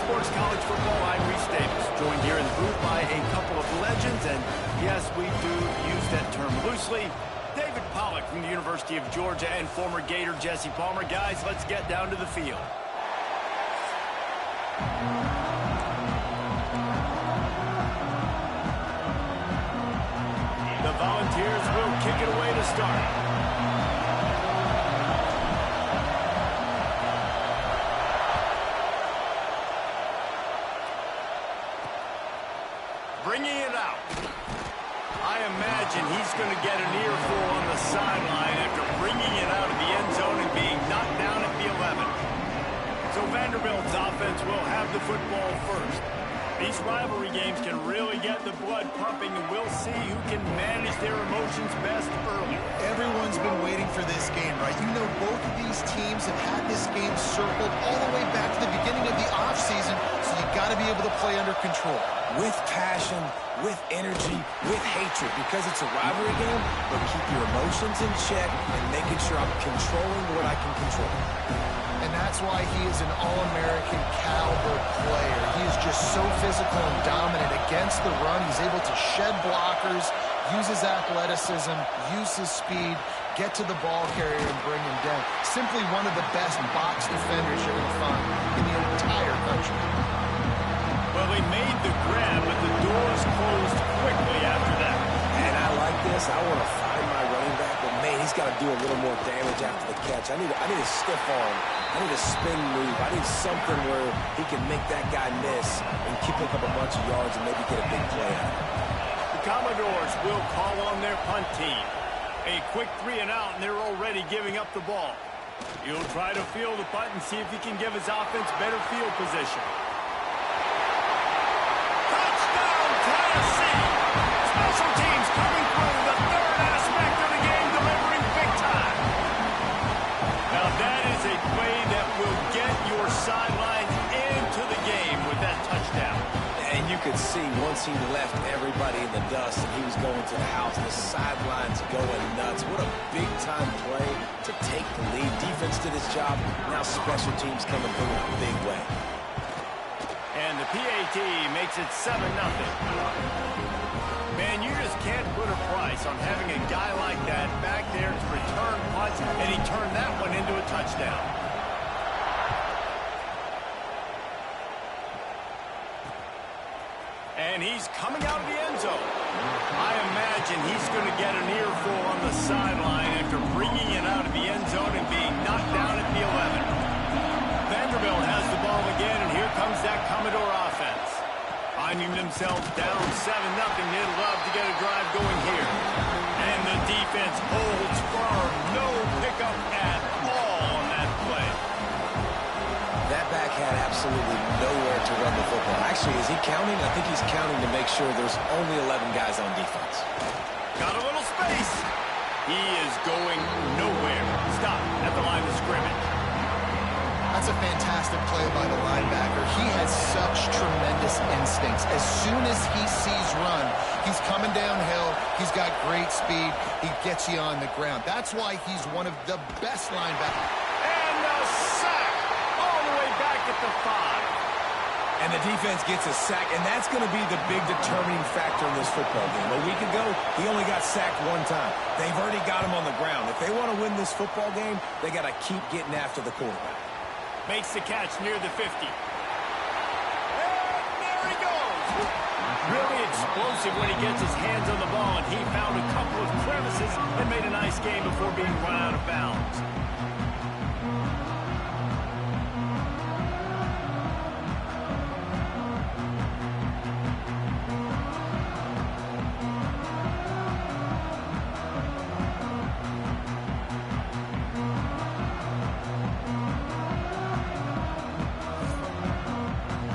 Sports College Football. I'm Reese Davis, joined here in the booth by a couple of legends, and yes, we do use that term loosely. David Pollack from the University of Georgia and former Gator Jesse Palmer. Guys, let's get down to the field. The Volunteers will kick it away to start. Bringing it out. I imagine he's going to get an earful on the sideline after bringing it out of the end zone and being knocked down at the 11. So Vanderbilt's offense will have the football first. These rivalry games can really get the blood pumping, and we'll see who can manage their emotions best early. Everyone's been waiting for this game, right? You know, both of these teams have had this game circled all the way back to the beginning of the offseason, so you got to be able to play under control. With passion, with energy, with hatred, because it's a rivalry game, but keep your emotions in check and making sure I'm controlling what I can control. And that's why he is an All-American caliber player. He is just so physical and dominant against the run. He's able to shed blockers, use his athleticism, use his speed, get to the ball carrier and bring him down. Simply one of the best box defenders you're going to find in the entire country. Well, he made the grab, but the doors closed quickly after that. And I like this. I want to find my running back, but man, he's got to do a little more damage after the catch. I need a stiff arm. I need a spin move. I need something where he can make that guy miss and keep pick up a bunch of yards and maybe get a big play out of it. The Commodores will call on their punt team. A quick 3 and out, and they're already giving up the ball. He'll try to field the punt and see if he can give his offense better field position. Touchdown, Tennessee! Special teams coming through, the third aspect of the game, delivering big time. Now that is a play that will get your sidelines into the game with that touchdown. And you could see once he left everybody in the dust and he was going to the house, the sidelines going nuts. What a big-time play to take the lead. Defense did his job. Now special teams coming through in a big way. And the PAT makes it 7-0. Man, you just can't put a price on having a guy like that back there to return punts, and he turned that one into a touchdown. And he's coming out of the end zone. I imagine he's going to get an earful on the sideline after bringing it out of the end zone and being knocked down at the 11. Vanderbilt has the ball again, and here comes that Commodore offense. Finding themselves down 7-0, they'd love to get a drive going here. And the defense holds firm. No pickup at all on that play. That back had absolutely nowhere to run the football. Actually, is he counting? I think he's counting to make sure there's only 11 guys on defense. Got a little space. He is going nowhere. Stop at the line of scrimmage. That's a fantastic play by the linebacker. He has such tremendous instincts. As soon as he sees run, he's coming downhill. He's got great speed. He gets you on the ground. That's why he's one of the best linebackers. And the sack all the way back at the 5. And the defense gets a sack, and that's going to be the big determining factor in this football game. A week ago, he only got sacked one time. They've already got him on the ground. If they want to win this football game, they got to keep getting after the quarterback. Makes the catch near the 50. And there he goes. Really explosive when he gets his hands on the ball, and he found a couple of crevices and made a nice game before being run out of bounds.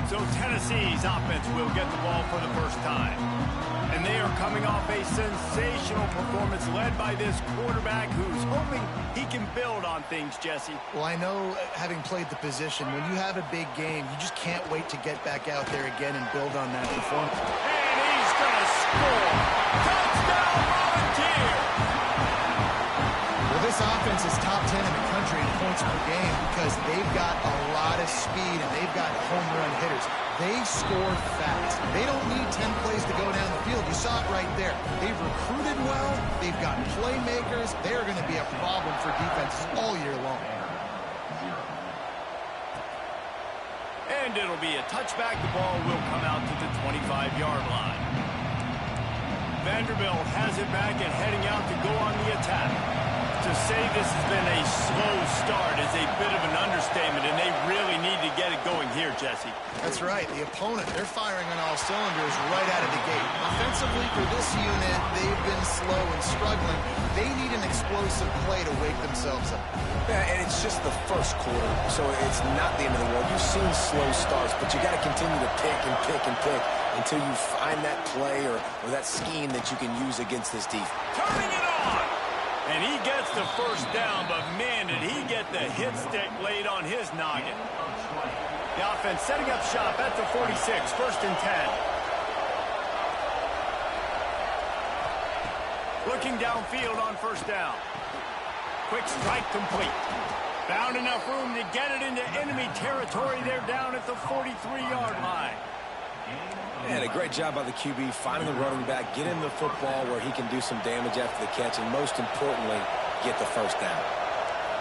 So Tennessee's offense will get the ball for the first time. And they are coming off a sensational performance led by this quarterback who's hoping he can build on things, Jesse. Well, I know, having played the position, when you have a big game, you just can't wait to get back out there again and build on that performance. And he's going to score. Touchdown, Volunteer! Well, this offense is top 10 in the country in points per game because they've got a lot of speed and they've got home run run hitters. They score fast. They don't need 10 plays to go down the field. You saw it right there. They've recruited well. They've got playmakers. They are going to be a problem for defenses all year long. And it'll be a touchback. The ball will come out to the 25-yard line. Vanderbilt has it back and heading out to go on the attack. To say this has been a slow start is a bit of an understatement, and they really need to get it going here, Jesse. That's right. The opponent, they're firing on all cylinders right out of the gate. Offensively, for this unit, they've been slow and struggling. They need an explosive play to wake themselves up. Yeah, and it's just the first quarter, so it's not the end of the world. You've seen slow starts, but you got to continue to pick and pick and pick until you find that play or that scheme that you can use against this defense. Turning it on! And he gets the first down, but man, did he get the hit stick laid on his noggin. The offense setting up shop at the 46, 1st and 10. Looking downfield on 1st down. Quick strike complete. Found enough room to get it into enemy territory. They're down at the 43-yard line. And a great job by the QB finding the running back, get him the football where he can do some damage after the catch, and most importantly, get the first down.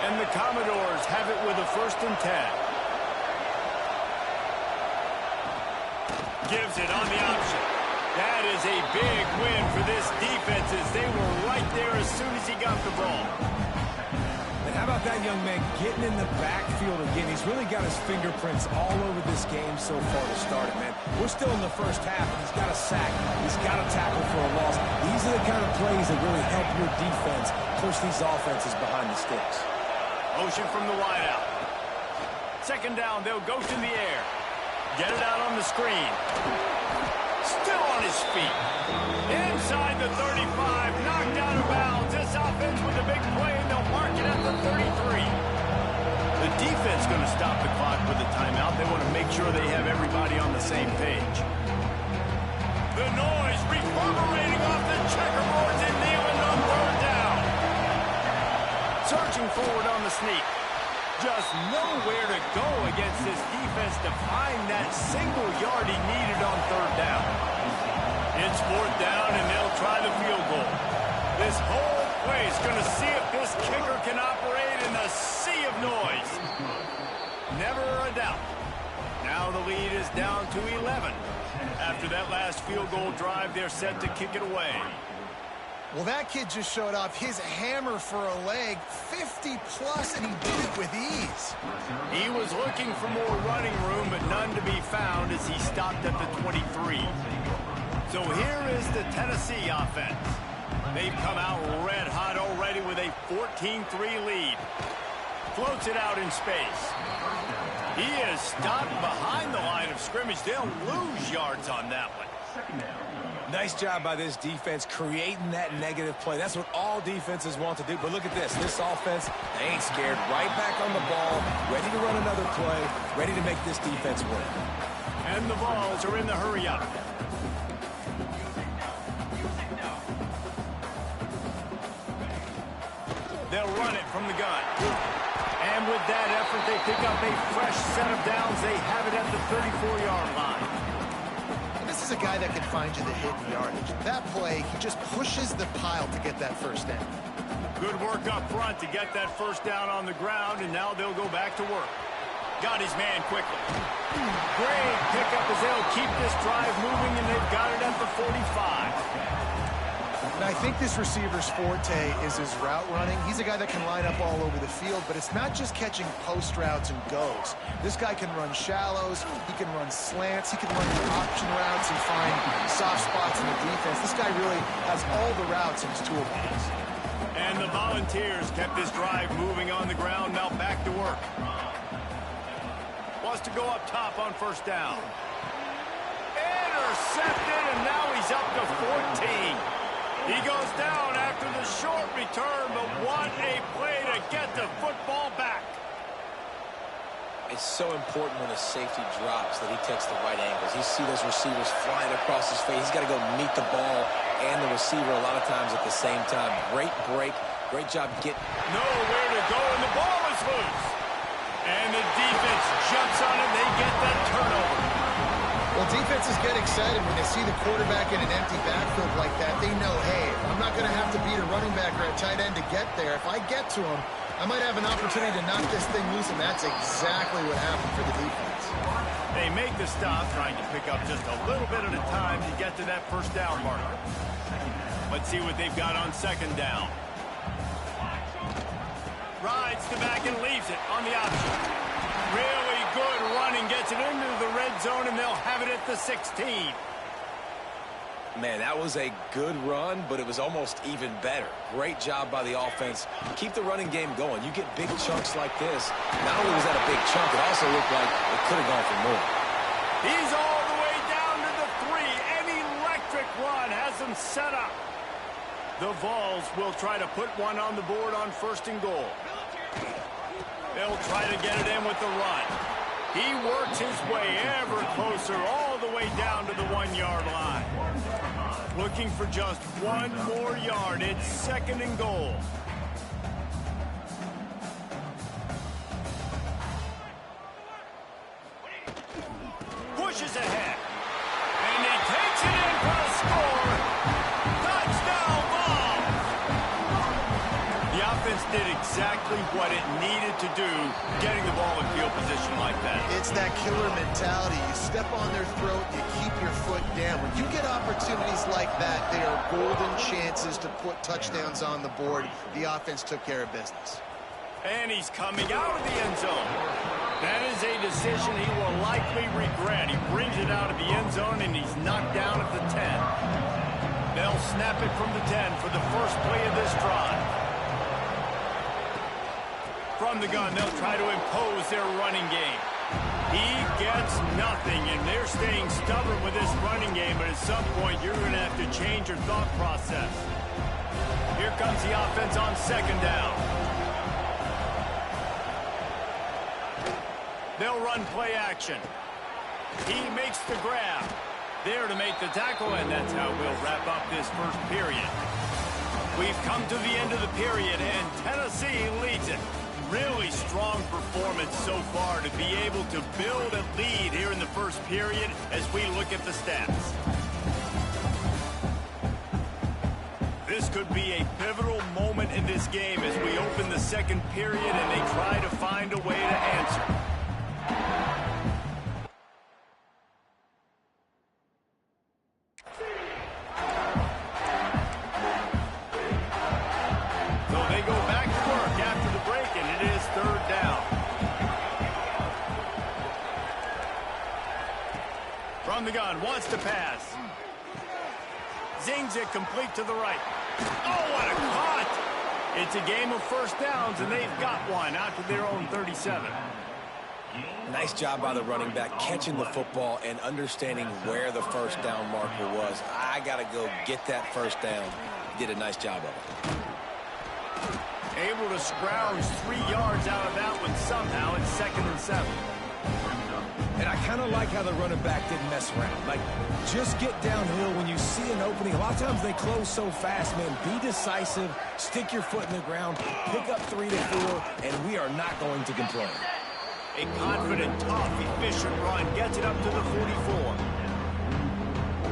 And the Commodores have it with a 1st and 10. Gives it on the option. That is a big win for this defense as they were right there as soon as he got the ball. And how about that young man getting in the backfield again? He's really got his fingerprints all over this game so far to start it, man. We're still in the first half, and he's got a sack. He's got a tackle for a loss. These are the kind of plays that really help your defense push these offenses behind the sticks. Motion from the wideout. 2nd down, they'll go to the air. Get it out on the screen. Still on his feet. Inside the 35, knocked out of bounds. This offense with a big play, and they'll mark it at the 33. The defense going to stop the clock with a timeout. They want to make sure they have everybody on the same page. The noise reverberating off the checkerboards and kneeling on 3rd down. Searching forward on the sneak. Just nowhere to go against this defense to find that single yard he needed on 3rd down. It's 4th down, and they'll try the field goal. This whole play is going to see if this kicker can operate in the sea of noise. Never a doubt. Now the lead is down to 11. After that last field goal drive, they're set to kick it away. Well, that kid just showed off his hammer for a leg, 50-plus, and he did it with ease. He was looking for more running room, but none to be found as he stopped at the 23. So here is the Tennessee offense. They've come out red hot already with a 14-3 lead. Floats it out in space. He is stopped behind the line of scrimmage. They'll lose yards on that one. Nice job by this defense creating that negative play. That's what all defenses want to do. But look at this. This offense, they ain't scared. Right back on the ball, ready to run another play, ready to make this defense work. And the Vols are in the hurry up. They'll run it from the gun. And with that effort, they pick up a fresh set of downs. They have it at the 34-yard line. This is a guy that can find you the hidden yardage. That play, he just pushes the pile to get that first down. Good work up front to get that first down on the ground, and now they'll go back to work. Got his man quickly. Great pickup as they'll keep this drive moving, and they've got it at the 45. And I think this receiver's forte is his route running. He's a guy that can line up all over the field, but it's not just catching post routes and goes. This guy can run shallows, he can run slants, he can run option routes and find soft spots in the defense. This guy really has all the routes in his toolbox. And the Volunteers kept this drive moving on the ground, now back to work. Wants to go up top on first down. Intercepted, and now he's up to 14. He goes down after the short return, but what a play to get the football back. It's so important when a safety drops that he takes the right angles. You see those receivers flying across his face. He's got to go meet the ball and the receiver a lot of times at the same time. Great break. Great job getting. Nowhere to go, and the ball is loose. And the defense jumps on him. They get that turnover. Well, defenses get excited when they see the quarterback in an empty backfield like that. They know, hey, I'm not going to have to beat a running back or a tight end to get there. If I get to him, I might have an opportunity to knock this thing loose, and that's exactly what happened for the defense. They make the stop, trying to pick up just a little bit at a time to get to that first down marker. Let's see what they've got on second down. Rides to back and leaves it on the option. Really good running, gets it into the red zone, and they'll have it at the 16. Man, that was a good run, but it was almost even better. Great job by the offense. Keep the running game going. You get big chunks like this. Not only was that a big chunk, it also looked like it could have gone for more. He's all the way down to the 3. An electric run has them set up. The Vols will try to put one on the board on first and goal. They'll try to get it in with the run. He works his way ever closer all the way down to the 1-yard line. Looking for just one more yard. It's second and goal. Pushes ahead. And he takes it in for a score. Touchdown ball. The offense did exactly what it needed to do, getting the ball in field position like that. It's that killer mentality. You step on their throat, you keep your foot down. When you get opportunities like that, they are golden chances to put touchdowns on the board. The offense took care of business. And he's coming out of the end zone. That is a decision he will likely regret. He brings it out of the end zone, and he's knocked down at the 10. They'll snap it from the 10 for the first play of this drive. From the gun, they'll try to impose their running game. He gets nothing, and they're staying stubborn with this running game, but at some point, you're going to have to change your thought process. Here comes the offense on second down. They'll run play action. He makes the grab. There to make the tackle, and that's how we'll wrap up this first period. We've come to the end of the period, and Tennessee leads it. Really strong performance so far to be able to build a lead here in the first period as we look at the stats. This could be a pivotal moment in this game as we open the second period and they try to find a way to answer. From the gun, wants to pass. Zings it complete to the right. Oh, what a cut! It's a game of first downs, and they've got one out to their own 37. Nice job by the running back, catching the football and understanding where the first down marker was. I got to go get that first down. He did a nice job of it. Able to scrounge 3 yards out of that one somehow. It's second and 7. And I kind of like how the running back didn't mess around. Like, just get downhill when you see an opening. A lot of times they close so fast, man. Be decisive, stick your foot in the ground, pick up 3 to 4, and we are not going to complain. A confident, tough, efficient run gets it up to the 44.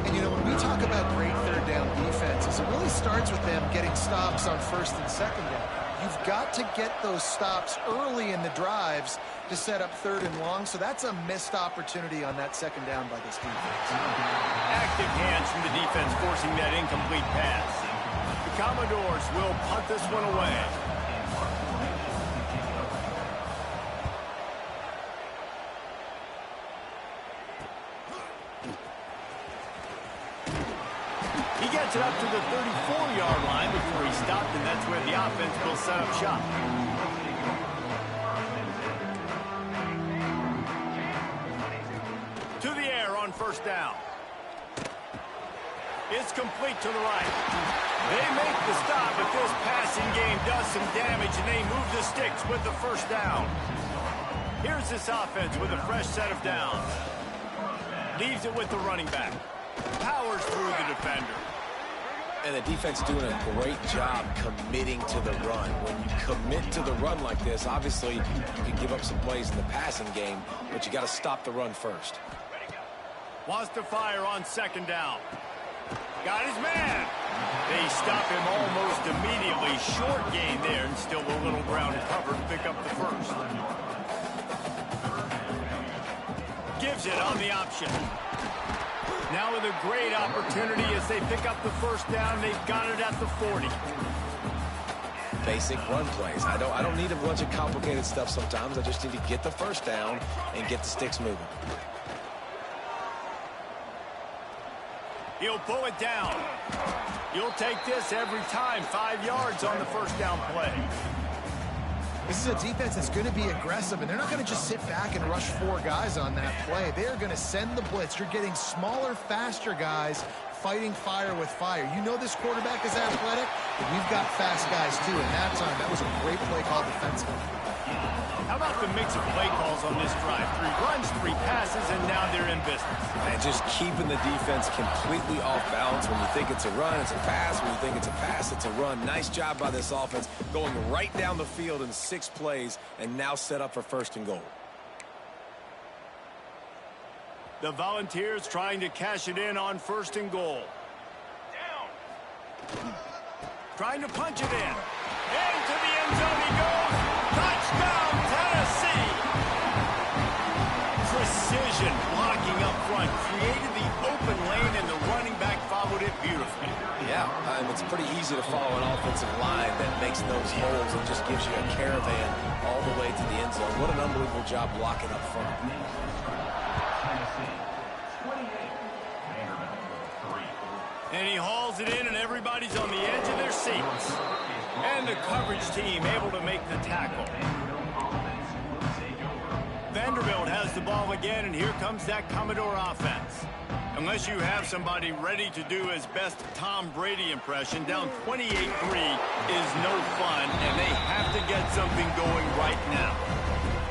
And, you know, when we talk about great third down defenses, it really starts with them getting stops on first and second down. You've got to get those stops early in the drives to set up third and long, so that's a missed opportunity on that second down by this defense. Active hands from the defense forcing that incomplete pass. The Commodores will punt this one away. He gets it up to the 34-yard line before he stopped, and that's where the offense will set up shop. To the air on first down. It's complete to the right. They make the stop, but this passing game does some damage, and they move the sticks with the first down. Here's this offense with a fresh set of downs. Leaves it with the running back. Powers through the defender. And the defense doing a great job committing to the run. When you commit to the run like this, obviously you can give up some plays in the passing game, but you got to stop the run first. Wants to fire on second down. Got his man. They stop him almost immediately. Short gain there and still a little ground covered to pick up the first. Gives it on the option. Now with a great opportunity as they pick up the first down. They've got it at the 40. Basic run plays. I don't need a bunch of complicated stuff sometimes. I just need to get the first down and get the sticks moving. He'll pull it down. You'll take this every time. 5 yards on the first down play. This is a defense that's going to be aggressive, and they're not going to just sit back and rush 4 guys on that play. They are going to send the blitz. You're getting smaller, faster guys fighting fire with fire. You know this quarterback is athletic, but we've got fast guys too. And that time, that was a great play call defensively. How about the mix of play calls on this drive? 3 runs, 3 passes, and now they're in business. And just keeping the defense completely off balance. When you think it's a run, it's a pass. When you think it's a pass, it's a run. Nice job by this offense going right down the field in 6 plays and now set up for first and goal. The Volunteers trying to cash it in on first and goal. Down. Trying to punch it in. Into the end zone he goes. Touchdown, Tennessee. Precision blocking up front. Created the open lane, and the running back followed it beautifully. Yeah, it's pretty easy to follow an offensive line that makes those holes and just gives you a caravan all the way to the end zone. What an unbelievable job blocking up front. And he hauls it in, and everybody's on the edge of their seats. And the coverage team able to make the tackle. Vanderbilt has the ball again, and here comes that Commodore offense. Unless you have somebody ready to do his best Tom Brady impression, down 28-3 is no fun, and they have to get something going right now.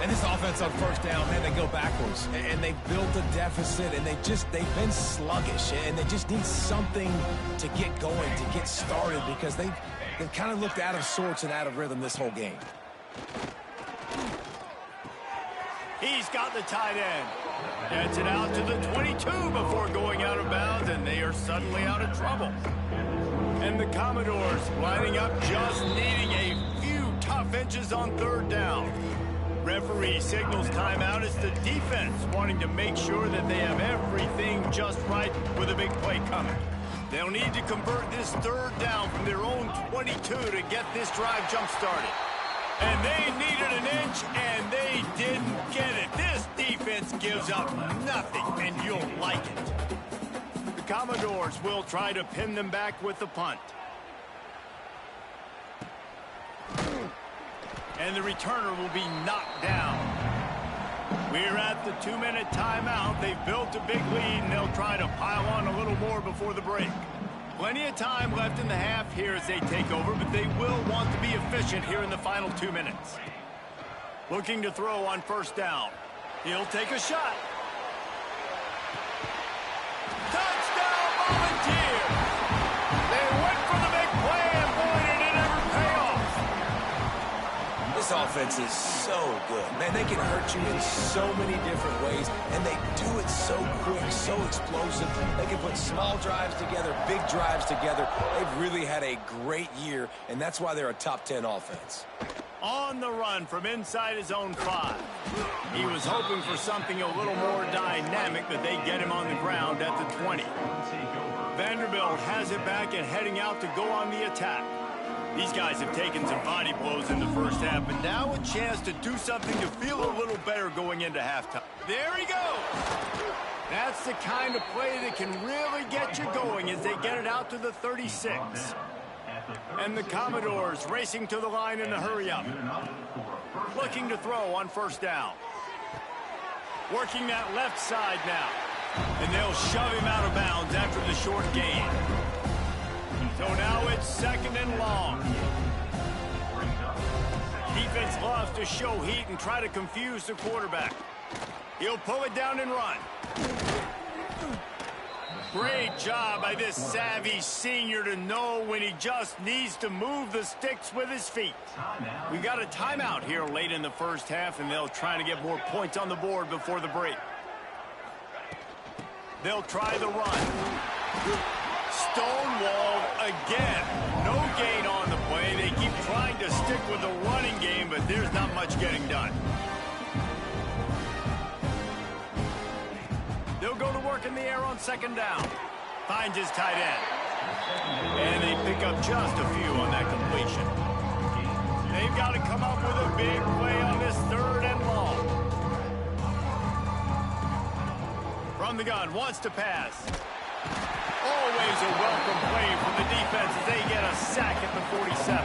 And this offense on first down, man, they go backwards. And they've built a deficit, and they've been sluggish. And they just need something to get going, to get started, because they've kind of looked out of sorts and out of rhythm this whole game. He's got the tight end. Gets it out to the 22 before going out of bounds, and they are suddenly out of trouble. And the Commodores lining up, just needing a few tough inches on third down. Referee signals timeout. It's the defense wanting to make sure that they have everything just right with a big play coming. They'll need to convert this third down from their own 22 to get this drive jump-started. And they needed an inch, and they didn't get it. This defense gives up nothing, and you'll like it. The Commodores will try to pin them back with the punt. And the returner will be knocked down. We're at the 2-minute timeout. They've built a big lead, and they'll try to pile on a little more before the break. Plenty of time left in the half here as they take over, but they will want to be efficient here in the final 2 minutes. Looking to throw on first down. He'll take a shot. Touchdown, Volunteers! They went for the big play, and boy, did it ever pay off. This offense is so good. Man, they can hurt you in so many different ways, and they do it so quick, so explosive. They can put small drives together, big drives together. They've really had a great year, and that's why they're a top 10 offense. On the run from inside his own 5. He was hoping for something a little more dynamic, but they get him on the ground at the 20. Vanderbilt has it back and heading out to go on the attack. These guys have taken some body blows in the first half, but now a chance to do something to feel a little better going into halftime. There he goes! That's the kind of play that can really get you going as they get it out to the 36. And the Commodores racing to the line in a hurry-up. Looking to throw on first down. Working that left side now. And they'll shove him out of bounds after the short gain. So now it's second and long. Defense loves to show heat and try to confuse the quarterback. He'll pull it down and run. Great job by this savvy senior to know when he just needs to move the sticks with his feet. We got a timeout here late in the first half, and they'll try to get more points on the board before the break. They'll try the run. Stonewalled again. No gain on the play. They keep trying to stick with the running game, but there's not much getting done. They'll go to work in the air on second down. Finds his tight end. And they pick up just a few on that completion. They've got to come up with a big play on this third and long. From the gun, wants to pass. Always a welcome play from the defense as they get a sack at the 47.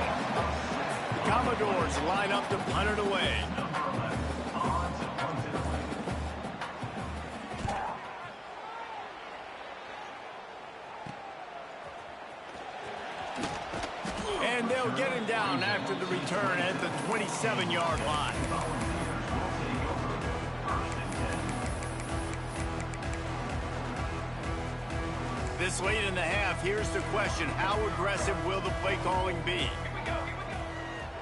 The Commodores line up to punt it away. And they'll get him down after the return at the 27-yard line. This late in the half, here's the question. How aggressive will the play calling be?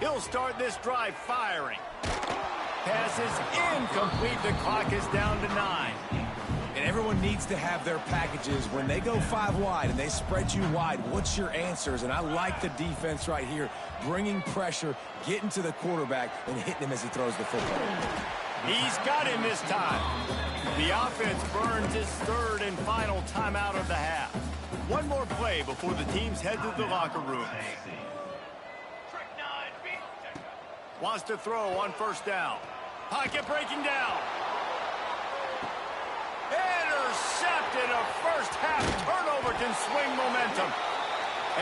He'll start this drive firing. Pass is incomplete. The clock is down to 9. And everyone needs to have their packages. When they go 5 wide and they spread you wide, what's your answers? And I like the defense right here, bringing pressure, getting to the quarterback, and hitting him as he throws the football. He's got him this time. The offense burns his third and final timeout of the half. One more play before the teams head to the locker room. Wants to throw on first down. Pocket breaking down. Intercepted. A first half turnover can swing momentum.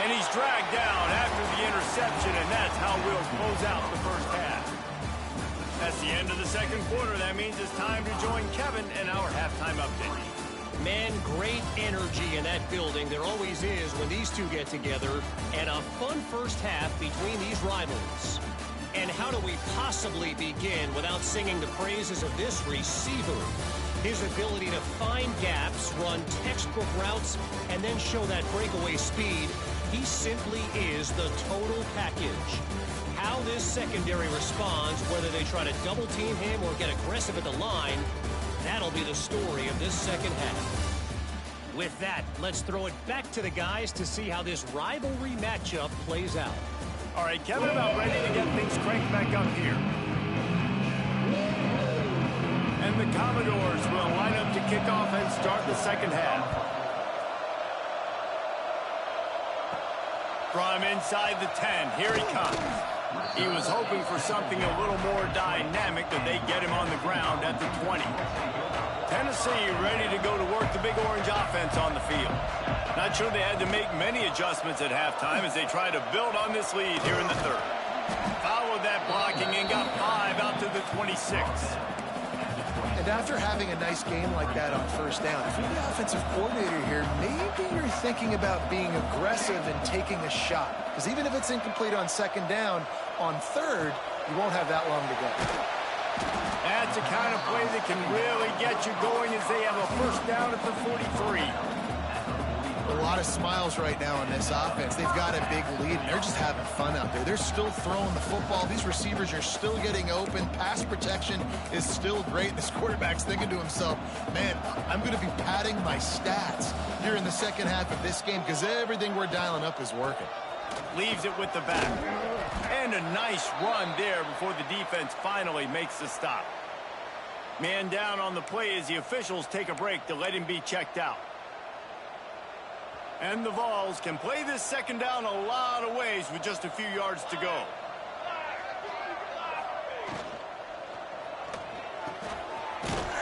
And he's dragged down after the interception, and that's how we'll close out the first half. That's the end of the second quarter. That means it's time to join Kevin in our halftime update. Man, great energy in that building. There always is when these two get together. And a fun first half between these rivals. And how do we possibly begin without singing the praises of this receiver? His ability to find gaps, run textbook routes, and then show that breakaway speed. He simply is the total package. How this secondary responds, whether they try to double team him or get aggressive at the line, that'll be the story of this second half. With that, let's throw it back to the guys to see how this rivalry matchup plays out. All right, Kevin, about ready to get things cranked back up here. And the Commodores will line up to kick off and start the second half. From inside the 10, here he comes. He was hoping for something a little more dynamic, that they get him on the ground at the 20. Tennessee ready to go to work the Big Orange offense on the field. Not sure they had to make many adjustments at halftime as they try to build on this lead here in the third. Followed that blocking and got 5 out to the 26. And after having a nice game like that on first down, if you're the offensive coordinator here, maybe you're thinking about being aggressive and taking a shot. Because even if it's incomplete on second down, on third, you won't have that long to go. That's the kind of play that can really get you going as they have a first down at the 43. A lot of smiles right now on this offense. They've got a big lead, and they're just having fun out there. They're still throwing the football. These receivers are still getting open. Pass protection is still great. This quarterback's thinking to himself, man, I'm going to be padding my stats here in the second half of this game because everything we're dialing up is working. Leaves it with the back. And a nice run there before the defense finally makes the stop. Man down on the play as the officials take a break to let him be checked out. And the Vols can play this second down a lot of ways with just a few yards to go.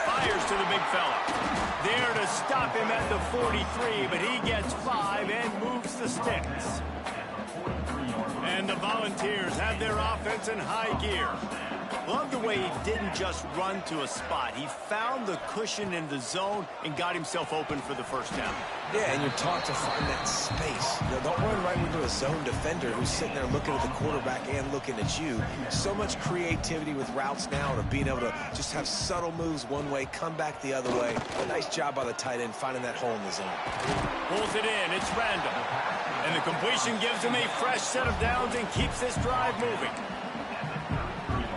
Fires to the big fella. There to stop him at the 43, but he gets 5 and moves the sticks. And the Volunteers have their offense in high gear. Love the way he didn't just run to a spot. He found the cushion in the zone and got himself open for the first down. Yeah, and you're taught to find that space. You know, don't run right into a zone defender who's sitting there looking at the quarterback and looking at you. So much creativity with routes now to being able to just have subtle moves one way, come back the other way. A nice job by the tight end finding that hole in the zone. Pulls it in. It's random. And the completion gives him a fresh set of downs and keeps this drive moving.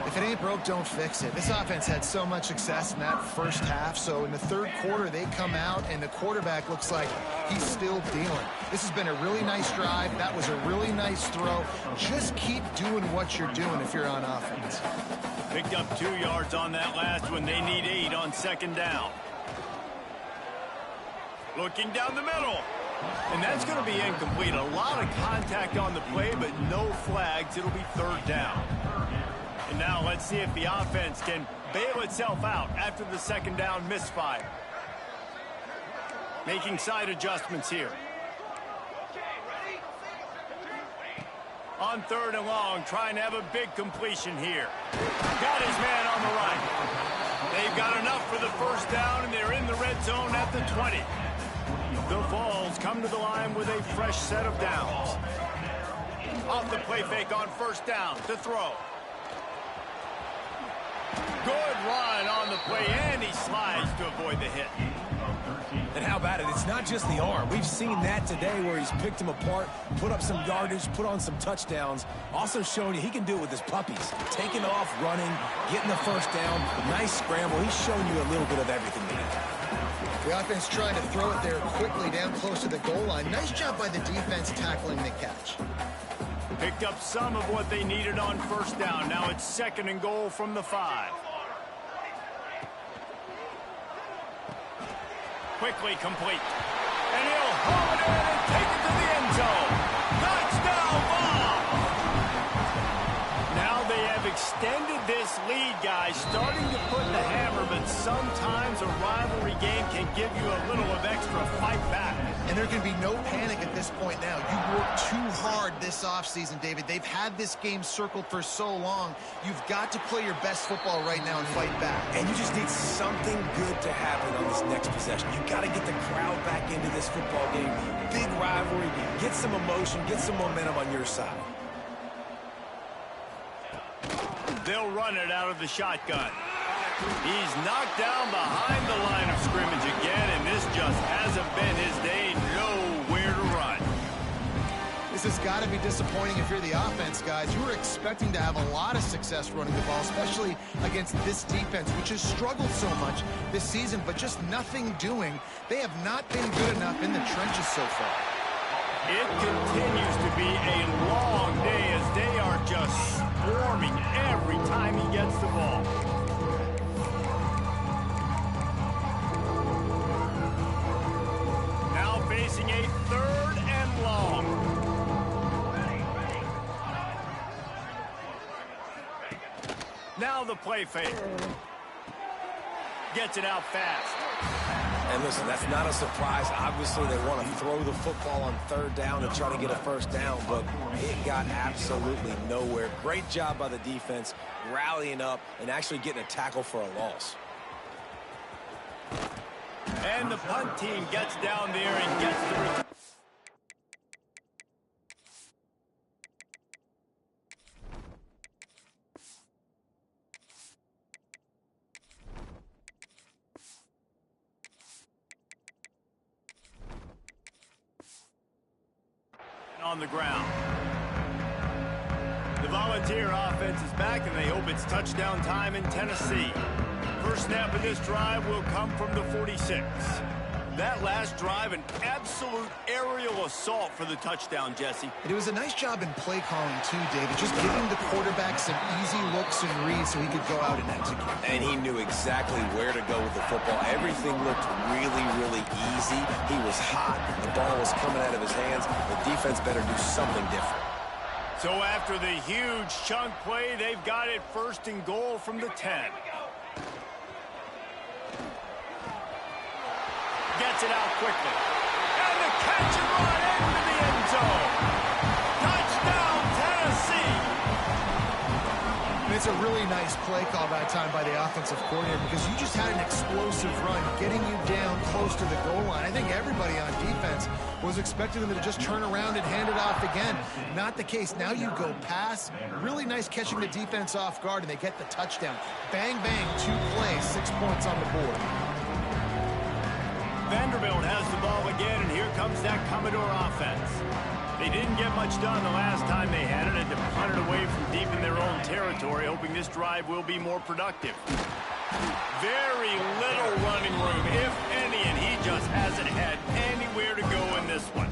If If it ain't broke, don't fix it. This offense had so much success in that first half, so in the third quarter, they come out, and the quarterback looks like he's still dealing. This has been a really nice drive. That was a really nice throw. Just keep doing what you're doing if you're on offense. Picked up 2 yards on that last one. They need 8 on second down. Looking down the middle. And that's going to be incomplete. A lot of contact on the play, but no flags. It'll be third down. And now let's see if the offense can bail itself out after the second down misfire. Making side adjustments here. On third and long, trying to have a big completion here. Got his man on the right. They've got enough for the first down, and they're in the red zone at the 20. The Vols come to the line with a fresh set of downs. Off the play fake on first down to throw. Good run on the play, and he slides to avoid the hit. And how about it? It's not just the arm. We've seen that today where he's picked him apart, put up some yardage, put on some touchdowns. Also showing you he can do it with his puppies. Taking off, running, getting the first down. Nice scramble. He's shown you a little bit of everything today. The offense trying to throw it there quickly down close to the goal line. Nice job by the defense tackling the catch. Picked up some of what they needed on first down. Now it's second and goal from the 5. Quickly complete. And he'll haul it in and take it to the end zone. Touchdown ball! Now they have extended this lead, guys. Starting to put the hammer, but sometimes a rivalry game can give you a little of extra fight back. And there can be no panic at this point now. You worked too hard this offseason, David. They've had this game circled for so long. You've got to play your best football right now and fight back. And you just need something good to happen on this next possession. You got to get the crowd back into this football game. Big rivalry. Get some emotion. Get some momentum on your side. They'll run it out of the shotgun. He's knocked down behind the line of scrimmage again, and this just hasn't been his day. Nowhere to run. This has got to be disappointing if you're the offense, guys. You were expecting to have a lot of success running the ball, especially against this defense, which has struggled so much this season, but just nothing doing. They have not been good enough in the trenches so far. It continues to be a long day as they are just swarming every time he gets the ball. Now facing a third and long. Now the play fake. Gets it out fast. And listen, that's not a surprise. Obviously, they want to throw the football on third down and try to get a first down, but it got absolutely nowhere. Great job by the defense, rallying up and actually getting a tackle for a loss. And the punt team gets down there and gets the return. On the ground. The Volunteer offense is back, and they hope it's touchdown time in Tennessee. First snap of this drive will come from the 46. That last drive, an absolute aerial assault for the touchdown, Jesse. It was a nice job in play calling, too, David. Just giving the quarterback some easy looks and reads so he could go out and execute. And he knew exactly where to go with the football. Everything looked really, really easy. He was hot. The ball was coming out of his hands. The defense better do something different. So after the huge chunk play, they've got it first and goal from the 10. Gets it out quickly. And the catch and run into the end zone. Touchdown, Tennessee. And it's a really nice play call that time by the offensive coordinator because you just had an explosive run getting you down close to the goal line. I think everybody on defense was expecting them to just turn around and hand it off again. Not the case. Now you go pass. Really nice catching the defense off guard, and they get the touchdown. Bang, bang, 2 plays, 6 points on the board. Vanderbilt has the ball again, and here comes that Commodore offense. They didn't get much done the last time they had it, and to punt it away from deep in their own territory, hoping this drive will be more productive. Very little running room, if any, and he just hasn't had anywhere to go in this one.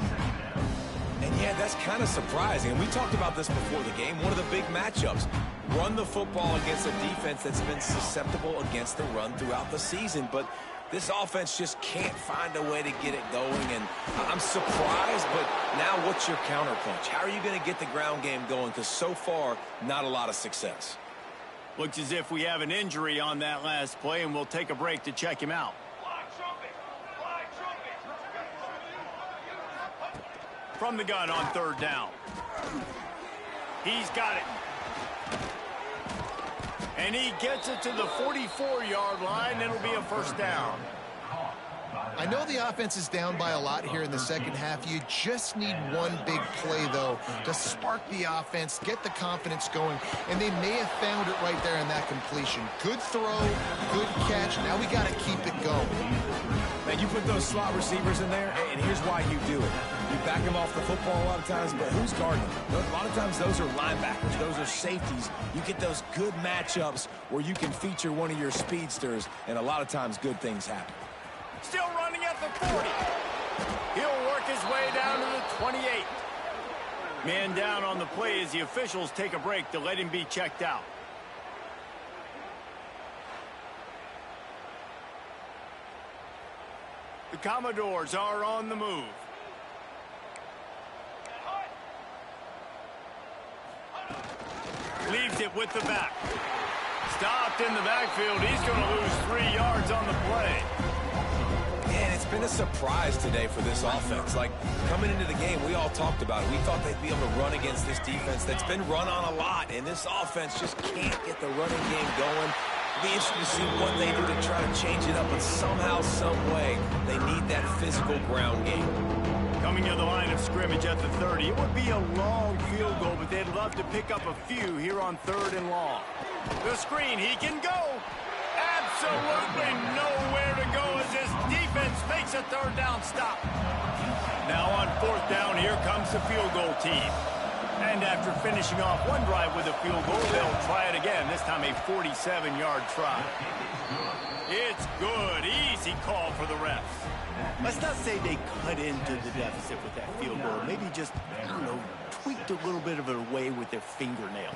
And yeah, that's kind of surprising. And we talked about this before the game. One of the big matchups. Run the football against a defense that's been susceptible against the run throughout the season. But this offense just can't find a way to get it going. And I'm surprised, but now what's your counterpunch? How are you going to get the ground game going? Because so far, not a lot of success. Looks as if we have an injury on that last play, and we'll take a break to check him out. From the gun on third down. He's got it. And he gets it to the 44-yard line. It'll be a first down. I know the offense is down by a lot here in the second half. You just need one big play, though, to spark the offense, get the confidence going, and they may have found it right there in that completion. Good throw, good catch. Now we got to keep it going. Man, you put those slot receivers in there, and here's why you do it. You back them off the football a lot of times, but who's guarding them? A lot of times those are linebackers. Those are safeties. You get those good matchups where you can feature one of your speedsters, and a lot of times good things happen. Still running at the 40. He'll work his way down to the 28. Man down on the play as the officials take a break to let him be checked out. The Commodores are on the move. Leaves it with the back. Stopped in the backfield. He's going to lose 3 yards on the play. Man, it's been a surprise today for this offense. Like, coming into the game, we all talked about it. We thought they'd be able to run against this defense that's been run on a lot, and this offense just can't get the running game going. It'll be interesting to see what they do to try to change it up, but somehow, some way, they need that physical ground game. Coming to the line of scrimmage at the 30. It would be a long field goal, but they'd love to pick up a few here on 3rd and long. The screen, he can go. Absolutely nowhere to go as this defense makes a 3rd down stop. Now on 4th down, here comes the field goal team. And after finishing off one drive with a field goal, they'll try it again, this time a 47-yard try. It's good. Easy call for the refs. Let's not say they cut into the deficit with that field goal. Maybe just, I don't know, tweaked a little bit of it away with their fingernail.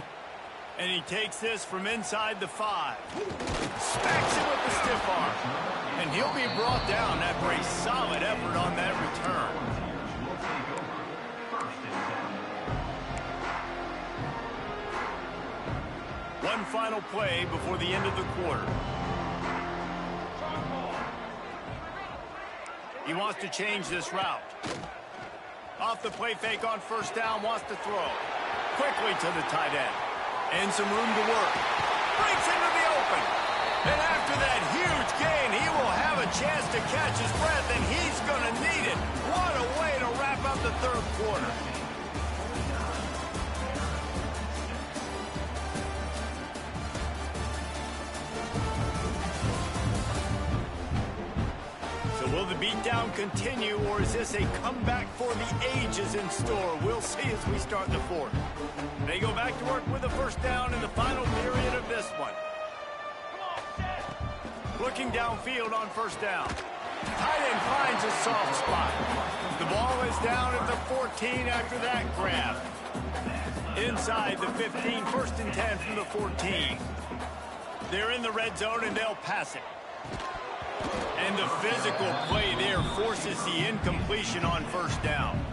And he takes this from inside the 5. Smacks it with the stiff arm. And he'll be brought down after a solid effort on that return. One final play before the end of the quarter. He wants to change this route. Off the play fake on 1st down, wants to throw. Quickly to the tight end. And some room to work. Breaks into the open. And after that huge gain, he will have a chance to catch his breath, and he's going to need it. What a way to wrap up the 3rd quarter. Will the beatdown continue, or is this a comeback for the ages in store? We'll see as we start the 4th. They go back to work with a 1st down in the final period of this one. Looking downfield on 1st down. Tight end finds a soft spot. The ball is down at the 14 after that grab. Inside the 15, 1st and 10 from the 14. They're in the red zone, and they'll pass it. And the physical play there forces the incompletion on 1st down.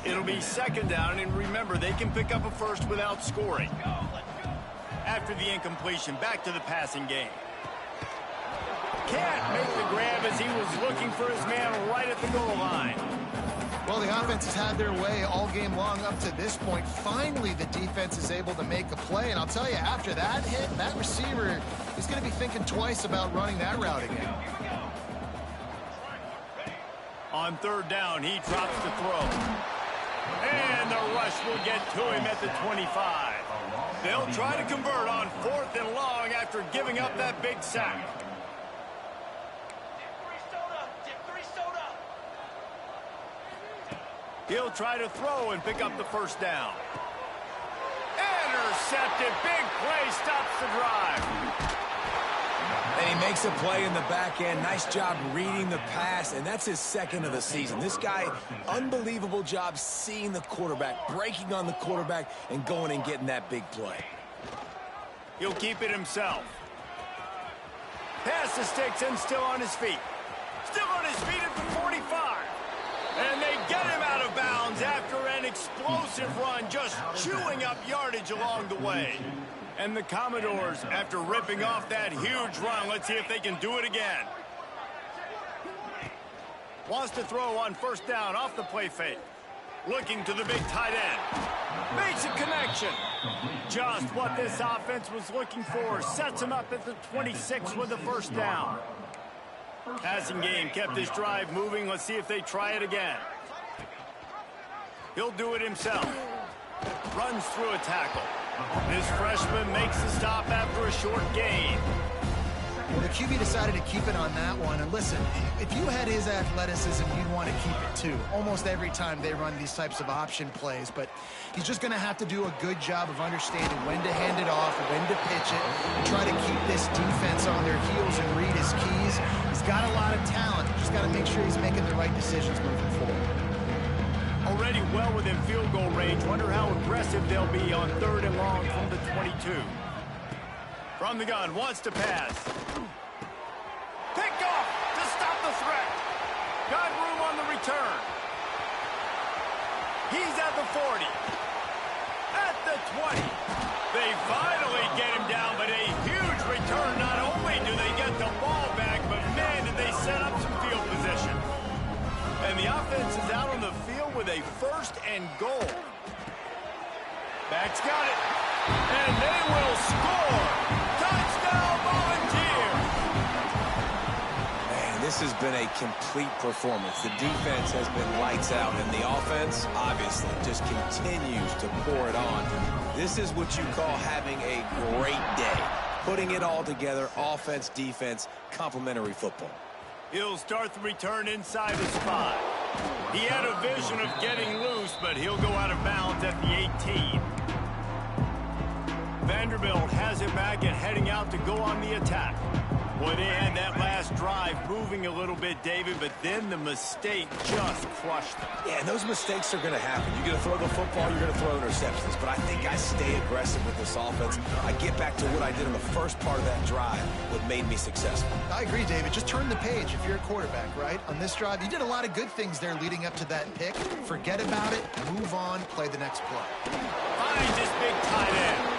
It'll be 2nd down, and remember, they can pick up a 1st without scoring. After the incompletion, back to the passing game. Can't make the grab as he was looking for his man right at the goal line. Well, the offense has had their way all game long up to this point. Finally, the defense is able to make a play, and I'll tell you, after that hit, that receiver is going to be thinking twice about running that route again. On 3rd down, he drops the throw. And the rush will get to him at the 25. They'll try to convert on 4th and long after giving up that big sack. He'll try to throw and pick up the first down. Intercepted. Big play stops the drive. And he makes a play in the back end. Nice job reading the pass, and that's his second of the season. This guy, unbelievable job seeing the quarterback, breaking on the quarterback, and going and getting that big play. He'll keep it himself. Pass the sticks and still on his feet. Still on his feet at the 45. And they get him out of bounds after an explosive run, just chewing up yardage along the way. And the Commodores, after ripping off that huge run, let's see if they can do it again. Wants to throw on first down off the play fake. Looking to the big tight end. Makes a connection. Just what this offense was looking for. Sets him up at the 26 with the first down. Passing game kept this drive moving. Let's see if they try it again. He'll do it himself. Runs through a tackle. This freshman makes the stop after a short gain. Well, the QB decided to keep it on that one. And listen, if you had his athleticism, you'd want to keep it too. Almost every time they run these types of option plays. But he's just going to have to do a good job of understanding when to hand it off, when to pitch it, and try to keep this defense on their heels and read his keys. He's got a lot of talent. Just got to make sure he's making the right decisions moving forward. Already well within field goal range. Wonder how aggressive they'll be on 3rd and long from the 22. From the gun, wants to pass. Pick off to stop the threat. Got room on the return. He's at the 40. At the 20. They finally get him down, but a huge return. Not only do they get the ball back, but man, did they set up some field position. And the offense is out on the field with a 1st and goal. Back's got it. And they will score. Touchdown, Volunteers. Man, this has been a complete performance. The defense has been lights out, and the offense, obviously, just continues to pour it on. This is what you call having a great day. Putting it all together, offense, defense, complementary football. He'll start the return inside the spot. He had a vision of getting loose, but he'll go out of bounds at the 18. Vanderbilt has it back and heading out to go on the attack. Boy, they had that last drive moving a little bit, David, but then the mistake just crushed them. Yeah, and those mistakes are going to happen. You're going to throw the football, you're going to throw interceptions. But I think I stay aggressive with this offense. I get back to what I did in the first part of that drive, what made me successful. I agree, David. Just turn the page if you're a quarterback, right? On this drive, you did a lot of good things there leading up to that pick. Forget about it, move on, play the next play. Finds this big tight end.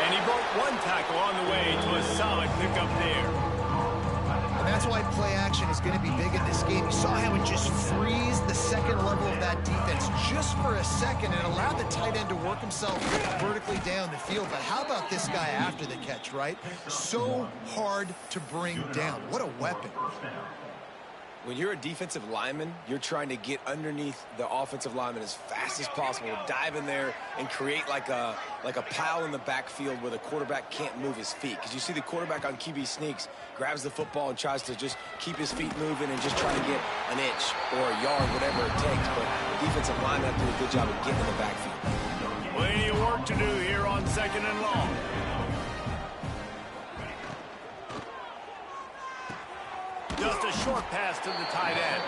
And he broke one tackle on the way to a solid pickup there. And that's why play action is going to be big in this game. You saw how it just freezed the second level of that defense just for a second and allowed the tight end to work himself vertically down the field. But how about this guy after the catch, right? So hard to bring down. What a weapon. When you're a defensive lineman, you're trying to get underneath the offensive lineman as fast as possible, dive in there and create like a pile in the backfield where the quarterback can't move his feet. Because you see the quarterback on QB sneaks, grabs the football and tries to just keep his feet moving and just try to get an inch or a yard, whatever it takes. But the defensive linemen have to do a good job of getting in the backfield. Plenty of work to do here on 2nd and long. Just a short pass to the tight end.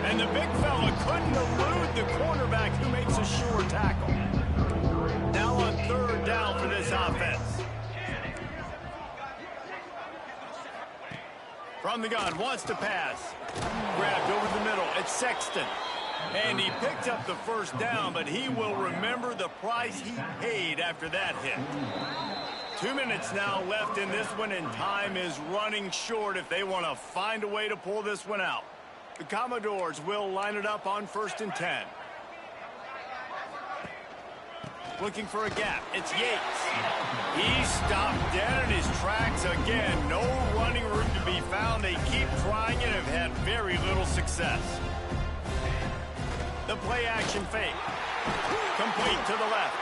And the big fella couldn't elude the cornerback who makes a sure tackle. Now on 3rd down for this offense. From the gun, wants to pass. Grabbed over the middle. It's Sexton. And he picked up the first down, but he will remember the price he paid after that hit. 2 minutes now left in this one, and time is running short if they want to find a way to pull this one out. The Commodores will line it up on 1st and 10. Looking for a gap. It's Yates. He stopped dead in his tracks again. No running room to be found. They keep trying it and have had very little success. The play action fake. Complete to the left.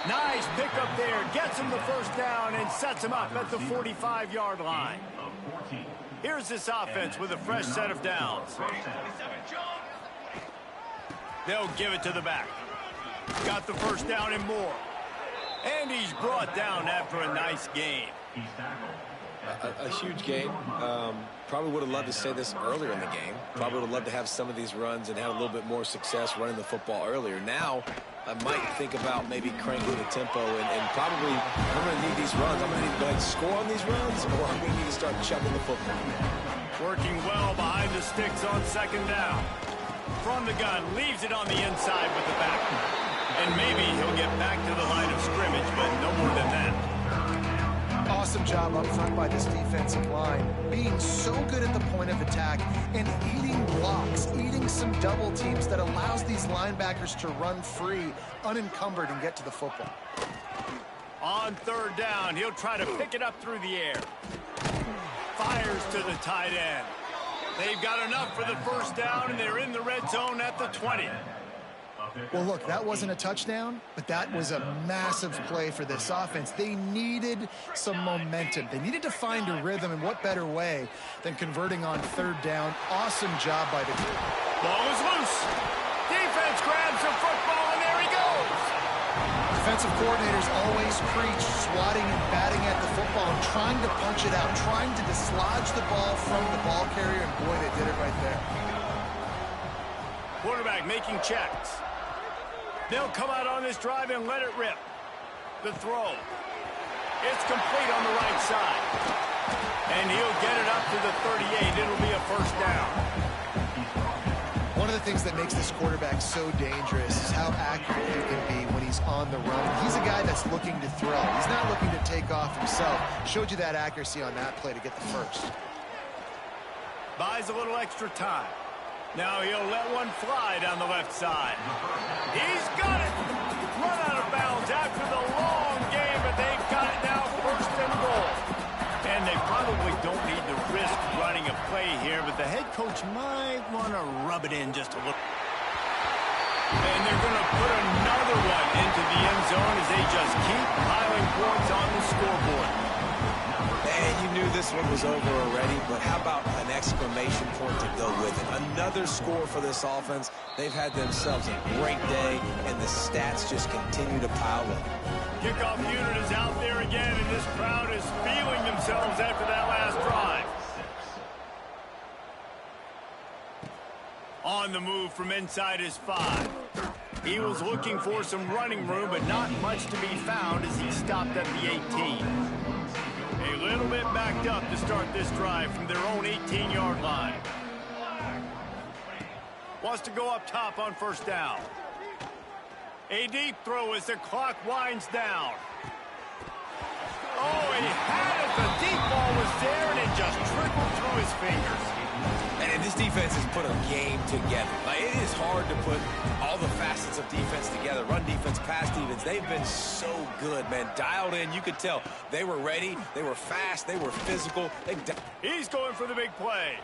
Nice pickup there. Gets him the first down and sets him up at the 45-yard line. Here's this offense with a fresh set of downs. They'll give it to the back. Got the first down and more. And he's brought down after a nice game. A huge game. Probably would have loved to say this earlier in the game. Probably would have loved to have some of these runs and have a little bit more success running the football earlier. Now, I might think about maybe cranking the tempo and probably I'm going to need these runs. I'm going to need to go ahead and score on these runs, or I'm going to need to start chucking the football. Working well behind the sticks on second down. From the gun, leaves it on the inside with the back. And maybe he'll get back to the line of scrimmage, but no more than that. Awesome job up front by this defensive line, being so good at the point of attack and eating blocks, eating some double teams that allows these linebackers to run free, unencumbered, and get to the football. On third down, he'll try to pick it up through the air. Fires to the tight end. They've got enough for the first down, and they're in the red zone at the 20. Well, look, that wasn't a touchdown, but that was a massive play for this offense. They needed some momentum. They needed to find a rhythm, and what better way than converting on third down. Awesome job by the team. Ball is loose. Defense grabs the football, and there he goes. Defensive coordinators always preach swatting and batting at the football and trying to punch it out, trying to dislodge the ball from the ball carrier, and boy, they did it right there. Quarterback making checks. They'll come out on this drive and let it rip. The throw. It's complete on the right side. And he'll get it up to the 38. It'll be a first down. One of the things that makes this quarterback so dangerous is how accurate he can be when he's on the run. He's a guy that's looking to throw. He's not looking to take off himself. Showed you that accuracy on that play to get the first. Buys a little extra time. Now he'll let one fly down the left side. He's got it! Run out of bounds after the long game, but they've got it now first and goal. And they probably don't need to risk running a play here, but the head coach might want to rub it in just a little. And they're going to put another one into the end zone as they just keep piling points on the scoreboard. And you knew this one was over already, but how about an exclamation point to go with it? Another score for this offense. They've had themselves a great day, and the stats just continue to pile up. Kickoff unit is out there again, and this crowd is feeling themselves after that last drive. On the move from inside his 5. He was looking for some running room, but not much to be found as he stopped at the 18. A little bit backed up to start this drive from their own 18-yard line. Wants to go up top on first down. A deep throw as the clock winds down. Oh, he had it. The deep ball was there, and it just trickled through his fingers. And this defense has put a game together. Like, it is hard to put all the facets of defense together. Run defense, pass defense. They've been so good, man. Dialed in. You could tell they were ready. They were fast. They were physical. He's going for the big play.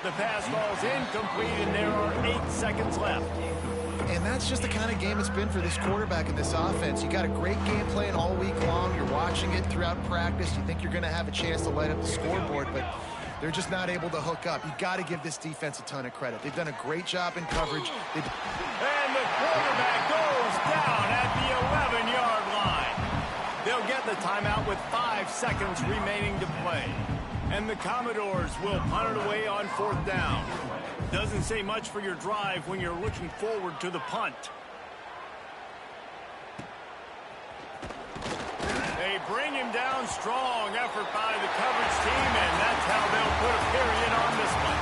The pass falls incomplete, and there are 8 seconds left. And that's just the kind of game it's been for this quarterback and this offense. You got a great game plan all week long. You're watching it throughout practice. You think you're going to have a chance to light up the scoreboard, but they're just not able to hook up. You got to give this defense a ton of credit. They've done a great job in coverage. And the quarterback goes down at the 11-yard line. They'll get the timeout with 5 seconds remaining to play. And the Commodores will punt it away on fourth down. Doesn't say much for your drive when you're looking forward to the punt. They bring him down strong. Effort by the coverage team, and that's how they'll put a period on this one.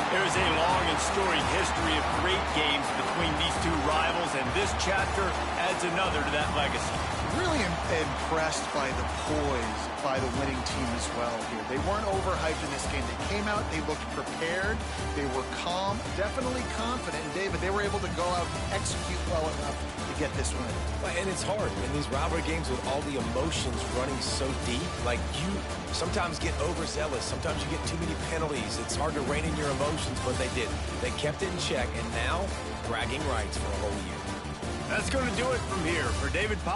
There's a long and storied history of great games between these two rivals, and this chapter adds another to that legacy. Really impressed by the poise by the winning team as well here. They weren't overhyped in this game. They came out, they looked prepared, they were calm, definitely confident. And David, they were able to go out and execute well enough to get this win. And it's hard in these rivalry games with all the emotions running so deep. Like, you sometimes get overzealous. Sometimes you get too many penalties. It's hard to rein in your emotions, but they did. They kept it in check, and now bragging rights for a whole year. That's going to do it from here. For David Powell.